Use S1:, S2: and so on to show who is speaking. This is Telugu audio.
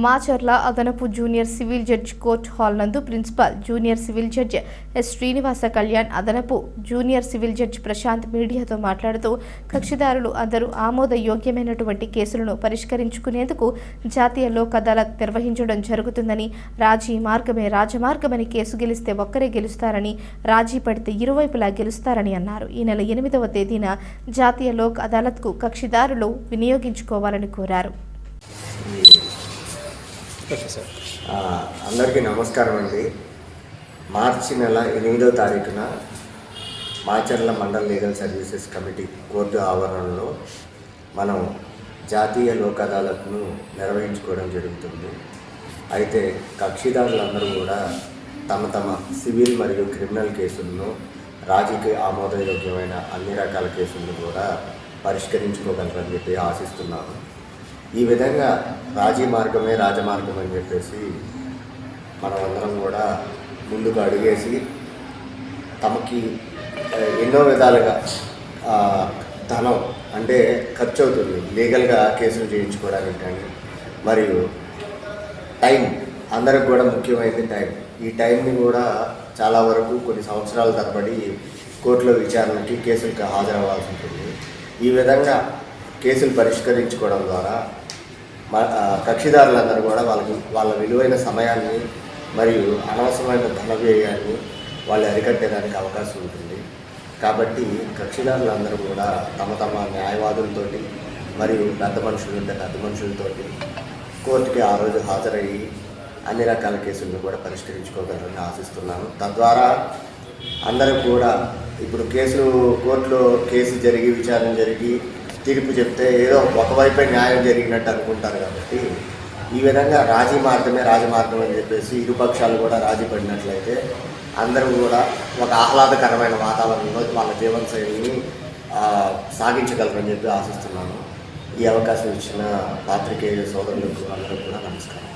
S1: మాచర్ల అదనపు junior civil judge court hall నందు principal junior civil judge S Srinivasa Kalyan, అదనపు జూనియర్ సివిల్ జడ్జి ప్రశాంత్ మీడియాతో మాట్లాడుతూ కక్షిదారులు అందరూ ఆమోదయోగ్యమైనటువంటి కేసులను పరిష్కరించుకునేందుకు జాతీయ లోక్ అదాలత్ నిర్వహించడం జరుగుతుందని, రాజీ మార్గమే రాజమార్గమని, కేసు గెలిస్తే ఒక్కరే గెలుస్తారని, రాజీ పడితే ఇరువైపులా గెలుస్తారని అన్నారు. ఈ నెల 8వ తేదీన జాతీయ లోక్ అదాలత్కు కక్షిదారులు వినియోగించుకోవాలని కోరారు.
S2: అందరికీ నమస్కారం అండి. మార్చి నెల 8వ తారీఖున Macherla mandal legal services committee court ఆవరణలో మనం జాతీయ లోక్ అదాలత్ను నిర్వహించుకోవడం జరుగుతుంది. అయితే కక్షిదారులందరూ కూడా తమ తమ సివిల్ మరియు క్రిమినల్ కేసులను, రాజీకి ఆమోదయోగ్యమైన అన్ని రకాల కేసులను కూడా పరిష్కరించుకోగలరని చెప్పి ఆశిస్తున్నాను. ఈ విధంగా రాజీ మార్గమే రాజమార్గం అని చెప్పేసి మనమందరం కూడా ముందుకు అడిగేసి తమకి ఎన్నో విధాలుగా ధనం అంటే ఖర్చు అవుతుంది లీగల్గా కేసులు చేయించుకోవడానికి కానీ, మరియు టైం అందరికి కూడా ముఖ్యమైనది టైం. ఈ టైంని కూడా చాలా వరకు కొన్ని సంవత్సరాల తరబడి కోర్టులో విచారణకి కేసులకు హాజరవ్వాల్సి ఉంటుంది. ఈ విధంగా కేసులు పరిష్కరించుకోవడం ద్వారా కక్షిదారులందరూ కూడా వాళ్ళ విలువైన సమయాన్ని మరియు అనవసరమైన ధన వ్యయాన్ని వాళ్ళు అరికట్టేదానికి అవకాశం ఉంటుంది. కాబట్టి కక్షిదారులందరూ కూడా తమ తమ న్యాయవాదులతోటి మరియు పెద్ద మనుషులతోటి కోర్టుకి ఆ రోజు హాజరయ్యి అన్ని రకాల కేసులను కూడా పరిష్కరించుకోగలరని ఆశిస్తున్నాను. తద్వారా అందరూ కూడా ఇప్పుడు కోర్టులో కేసు జరిగి విచారణ జరిగి తీర్పు చెప్తే ఏదో ఒకవైపే న్యాయం జరిగినట్టు అనుకుంటారు. కాబట్టి ఈ విధంగా రాజీ మార్గమే రాజమార్గం అని చెప్పేసి ఇరుపక్షాలు కూడా రాజీ పడినట్లయితే అందరూ కూడా ఒక ఆహ్లాదకరమైన వాతావరణంలో వాళ్ళ జీవనశైలిని సాగించగలరని చెప్పి ఆశిస్తున్నాను. ఈ అవకాశం ఇచ్చిన పాత్రికేయ సోదరులకు అందరూ కూడా నమస్కారం.